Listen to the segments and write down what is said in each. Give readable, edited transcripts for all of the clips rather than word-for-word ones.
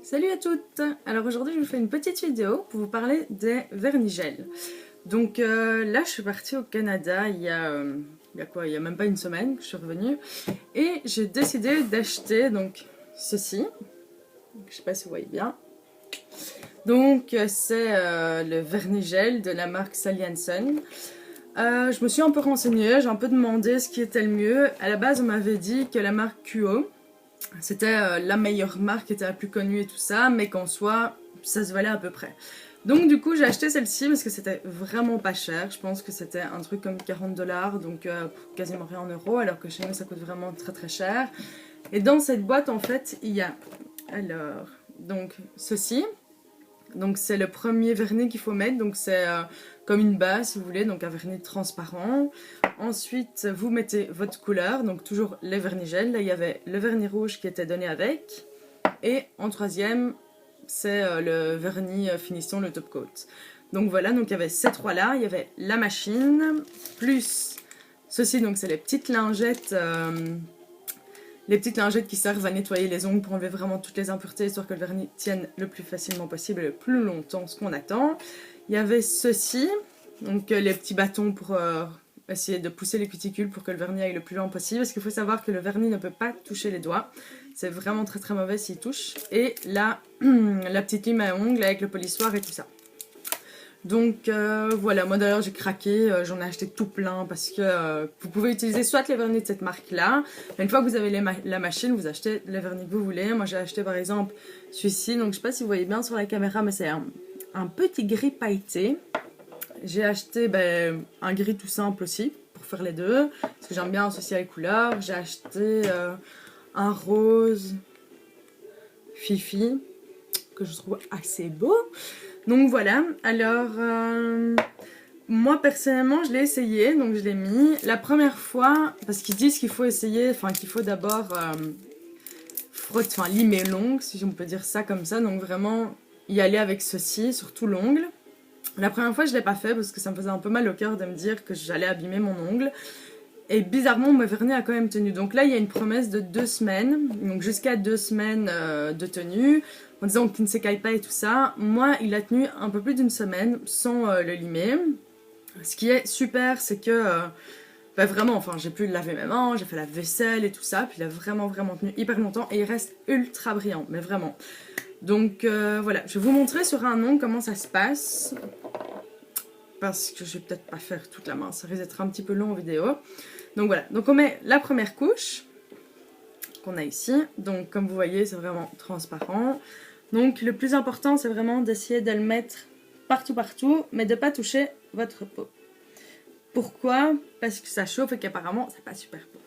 Salut à toutes! Alors aujourd'hui je vous fais une petite vidéo pour vous parler des vernis-gels. Donc là je suis partie au Canada il y a même pas une semaine que je suis revenue. Et j'ai décidé d'acheter donc ceci. Je sais pas si vous voyez bien. Donc c'est le vernis-gel de la marque Sally Hansen. Je me suis un peu renseignée, j'ai un peu demandé ce qui était le mieux. À la base on m'avait dit que la marque QO c'était la meilleure marque, qui était la plus connue et tout ça, mais qu'en soi, ça se valait à peu près. Donc du coup, j'ai acheté celle-ci parce que c'était vraiment pas cher. Je pense que c'était un truc comme 40 $, donc quasiment rien en euros, alors que chez nous, ça coûte vraiment très très cher. Et dans cette boîte, en fait, il y a, alors, donc ceci. Donc c'est le premier vernis qu'il faut mettre, donc c'est comme une base si vous voulez, donc un vernis transparent. Ensuite vous mettez votre couleur, donc toujours les vernis gel, là il y avait le vernis rouge qui était donné avec. Et en troisième c'est le vernis finition, le top coat. Donc voilà, donc il y avait ces trois là, il y avait la machine, plus ceci, donc c'est les petites lingettes... les petites lingettes qui servent à nettoyer les ongles pour enlever vraiment toutes les impuretés, histoire que le vernis tienne le plus facilement possible et le plus longtemps ce qu'on attend. Il y avait ceci, donc les petits bâtons pour essayer de pousser les cuticules pour que le vernis aille le plus loin possible. Parce qu'il faut savoir que le vernis ne peut pas toucher les doigts. C'est vraiment très très mauvais s'il touche. Et là, la petite lime à ongles avec le polissoir et tout ça. Donc voilà, moi d'ailleurs j'ai craqué, j'en ai acheté tout plein parce que vous pouvez utiliser soit les vernis de cette marque là, mais une fois que vous avez la machine, vous achetez les vernis que vous voulez. Moi j'ai acheté par exemple celui-ci, donc je sais pas si vous voyez bien sur la caméra, mais c'est un petit gris pailleté. J'ai acheté un gris tout simple aussi pour faire les deux, parce que j'aime bien associer les couleurs. J'ai acheté un rose fifi que je trouve assez beau. Donc voilà, alors moi personnellement je l'ai essayé, donc je l'ai mis la première fois, parce qu'ils disent qu'il faut essayer, enfin qu'il faut d'abord limer l'ongle, si on peut dire ça comme ça, donc vraiment y aller avec ceci sur tout l'ongle. La première fois je l'ai pas fait parce que ça me faisait un peu mal au cœur de me dire que j'allais abîmer mon ongle. Et bizarrement, mon vernis a quand même tenu. Donc là, il y a une promesse de 2 semaines. Donc jusqu'à 2 semaines de tenue. En disant qu'il ne s'écaille pas et tout ça. Moi, il a tenu un peu plus d'une semaine sans le limer. Ce qui est super, c'est que... vraiment, enfin, j'ai pu laver mes mains, j'ai fait la vaisselle et tout ça. Puis il a vraiment tenu hyper longtemps. Et il reste ultra brillant, mais vraiment. Donc voilà, je vais vous montrer sur un ongle comment ça se passe. Parce que je vais peut-être pas faire toute la main, ça risque d'être un petit peu long en vidéo. Donc voilà, donc on met la première couche qu'on a ici. Donc comme vous voyez, c'est vraiment transparent. Donc le plus important, c'est vraiment d'essayer de le mettre partout, mais de ne pas toucher votre peau. Pourquoi? Parce que ça chauffe et qu'apparemment, c'est pas super beau.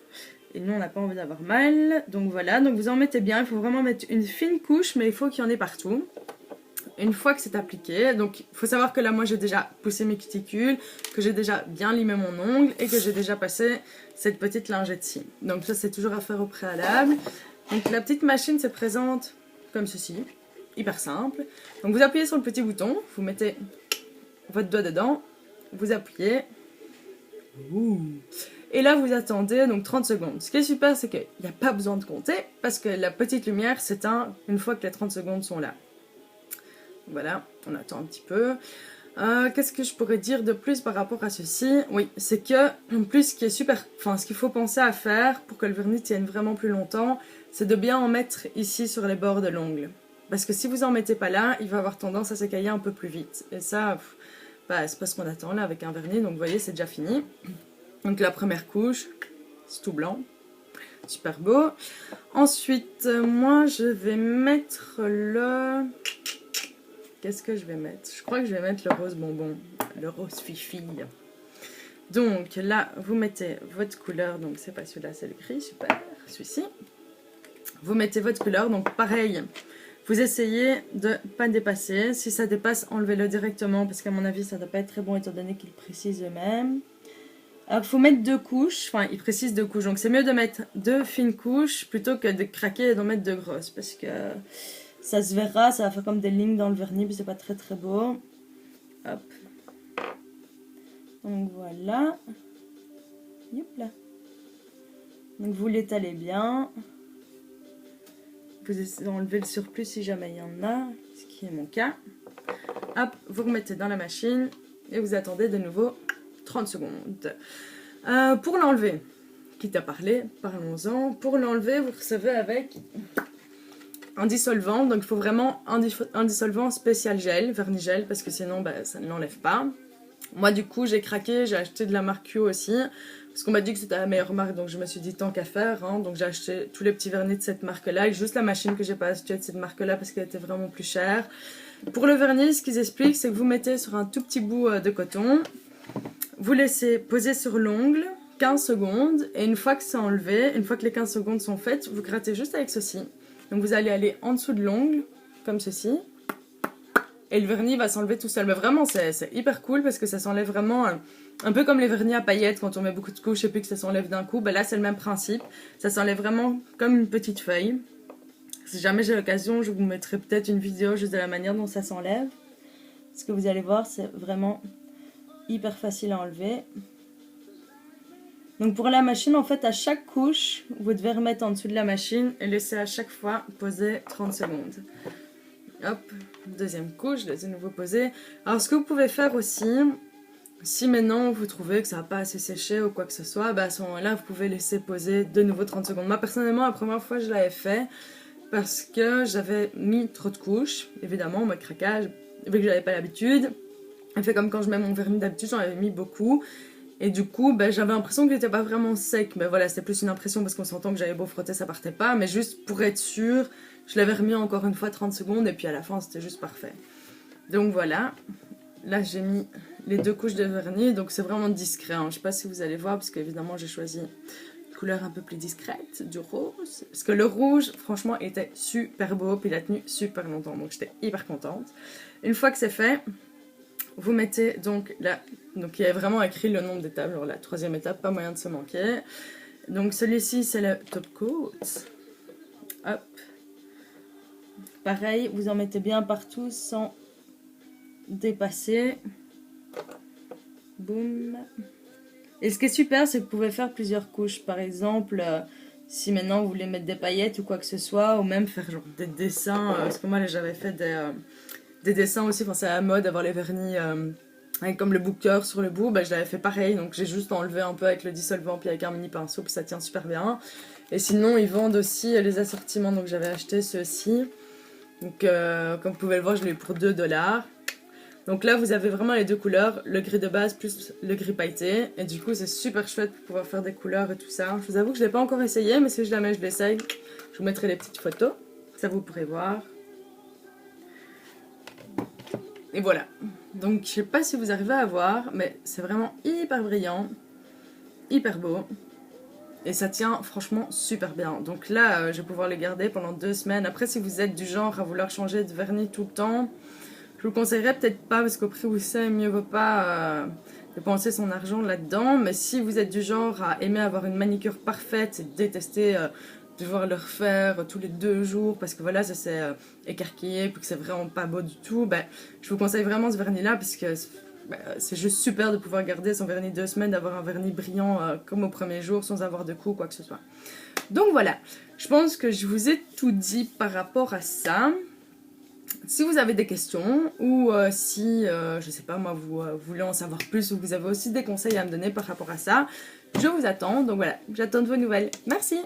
Et nous, on n'a pas envie d'avoir mal. Donc voilà, donc vous en mettez bien. Il faut vraiment mettre une fine couche, mais il faut qu'il y en ait partout. Une fois que c'est appliqué, donc il faut savoir que là moi j'ai déjà poussé mes cuticules, que j'ai déjà bien limé mon ongle et que j'ai déjà passé cette petite lingette-ci. Donc ça c'est toujours à faire au préalable. Donc la petite machine se présente comme ceci, hyper simple. Donc vous appuyez sur le petit bouton, vous mettez votre doigt dedans, vous appuyez. Et là vous attendez donc 30 secondes. Ce qui est super, c'est qu'il n'y a pas besoin de compter parce que la petite lumière s'éteint une fois que les 30 secondes sont là. Voilà, on attend un petit peu. Qu'est-ce que je pourrais dire de plus par rapport à ceci? Oui, c'est que, en plus, ce qui est super, enfin, ce qu'il faut penser à faire pour que le vernis tienne vraiment plus longtemps, c'est de bien en mettre ici sur les bords de l'ongle. Parce que si vous en mettez pas là, il va avoir tendance à s'écailler un peu plus vite. Et ça, c'est pas ce qu'on attend là avec un vernis, donc vous voyez, c'est déjà fini. Donc la première couche, c'est tout blanc. Super beau. Ensuite, moi, je vais mettre le... Qu'est-ce que je vais mettre? Je crois que je vais mettre le rose bonbon, le rose fifi. Donc là, vous mettez votre couleur, donc c'est pas celui-là, c'est le gris, super, celui-ci. Vous mettez votre couleur, donc pareil, vous essayez de pas dépasser. Si ça dépasse, enlevez-le directement, parce qu'à mon avis, ça ne doit pas être très bon, étant donné qu'ils précisent eux-mêmes. Alors, il faut mettre 2 couches, enfin, ils précisent 2 couches, donc c'est mieux de mettre 2 fines couches, plutôt que de craquer et d'en mettre 2 grosses, parce que... ça se verra, ça va faire comme des lignes dans le vernis, puis c'est pas très très beau. Hop. Donc voilà. Youp là. Donc vous l'étalez bien. vous enlevez le surplus si jamais il y en a, ce qui est mon cas. Hop, vous remettez dans la machine et vous attendez de nouveau 30 secondes. Pour l'enlever, quitte à parler, parlons-en. Pour l'enlever, vous recevez avec un dissolvant. Donc il faut vraiment un dissolvant spécial gel, vernis-gel, parce que sinon ça ne l'enlève pas. Moi du coup j'ai craqué, j'ai acheté de la marque Q aussi. Parce qu'on m'a dit que c'était la meilleure marque, donc je me suis dit tant qu'à faire. Hein. Donc j'ai acheté tous les petits vernis de cette marque-là. Et juste la machine que j'ai pas achetée de cette marque-là parce qu'elle était vraiment plus chère. Pour le vernis, ce qu'ils expliquent, c'est que vous mettez sur un tout petit bout de coton. Vous laissez poser sur l'ongle 15 secondes. Et une fois que c'est enlevé, une fois que les 15 secondes sont faites, vous grattez juste avec ceci. Donc vous allez aller en dessous de l'ongle, comme ceci. Et le vernis va s'enlever tout seul. Mais vraiment, c'est hyper cool parce que ça s'enlève vraiment... un peu comme les vernis à paillettes, quand on met beaucoup de couches et puis que ça s'enlève d'un coup. Là, c'est le même principe. Ça s'enlève vraiment comme une petite feuille. Si jamais j'ai l'occasion, je vous mettrai peut-être une vidéo juste de la manière dont ça s'enlève. Ce que vous allez voir, c'est vraiment hyper facile à enlever. Donc pour la machine, en fait, à chaque couche, vous devez remettre en dessous de la machine et laisser à chaque fois poser 30 secondes. Hop, deuxième couche, de nouveau poser. Alors ce que vous pouvez faire aussi, si maintenant vous trouvez que ça n'a pas assez séché ou quoi que ce soit, à ce moment-là, vous pouvez laisser poser de nouveau 30 secondes. Moi, personnellement, la première fois, je l'avais fait parce que j'avais mis trop de couches. Évidemment, moi, craquage, vu que j'avais pas l'habitude. Elle fait comme quand je mets mon vernis d'habitude, j'en avais mis beaucoup. Et du coup, j'avais l'impression qu'il n'était pas vraiment sec. Mais voilà, c'était plus une impression parce qu'on s'entend que j'avais beau frotter, ça partait pas. Mais juste pour être sûr, je l'avais remis encore une fois 30 secondes et puis à la fin, c'était juste parfait. Donc voilà, là j'ai mis les 2 couches de vernis, donc c'est vraiment discret. Hein. Je sais pas si vous allez voir parce qu'évidemment j'ai choisi une couleur un peu plus discrète, du rose. Parce que le rouge, franchement, était super beau, puis il a tenu super longtemps, donc j'étais hyper contente. Une fois que c'est fait, vous mettez donc là, donc il y a vraiment écrit le nombre d'étapes, alors la 3e étape, pas moyen de se manquer. Donc celui-ci c'est le top coat. Hop. Pareil, vous en mettez bien partout sans dépasser. Boum. Et ce qui est super, c'est que vous pouvez faire plusieurs couches. Par exemple, si maintenant vous voulez mettre des paillettes ou quoi que ce soit, ou même faire genre des dessins, parce que moi là j'avais fait des dessins aussi, enfin c'est à la mode d'avoir les vernis avec comme le booker sur le bout, je l'avais fait pareil, donc j'ai juste enlevé un peu avec le dissolvant puis avec un mini pinceau, puis ça tient super bien. Et sinon ils vendent aussi les assortiments, donc j'avais acheté ceux-ci. Donc comme vous pouvez le voir, je l'ai eu pour 2 $. Donc là vous avez vraiment les 2 couleurs, le gris de base plus le gris pailleté. Et du coup c'est super chouette pour pouvoir faire des couleurs et tout ça. Je vous avoue que je ne l'ai pas encore essayé, mais si jamais je l'essaye, je vous mettrai les petites photos. Ça vous pourrez voir. Et voilà. Donc je sais pas si vous arrivez à voir, mais c'est vraiment hyper brillant, hyper beau. Et ça tient franchement super bien. Donc là, je vais pouvoir les garder pendant 2 semaines. Après, si vous êtes du genre à vouloir changer de vernis tout le temps, je vous conseillerais peut-être pas, parce qu'au prix où c'est, mieux vaut pas dépenser son argent là-dedans. Mais si vous êtes du genre à aimer avoir une manicure parfaite et détester devoir le refaire tous les 2 jours, parce que voilà, ça s'est écarquillé, puis que c'est vraiment pas beau du tout, je vous conseille vraiment ce vernis-là, parce que c'est juste super de pouvoir garder son vernis 2 semaines, d'avoir un vernis brillant comme au premier jour, sans avoir de coups, quoi que ce soit. Donc voilà, je pense que je vous ai tout dit par rapport à ça. Si vous avez des questions, ou si, je sais pas moi, vous voulez en savoir plus, ou vous avez aussi des conseils à me donner par rapport à ça, je vous attends. Donc voilà, j'attends de vos nouvelles. Merci!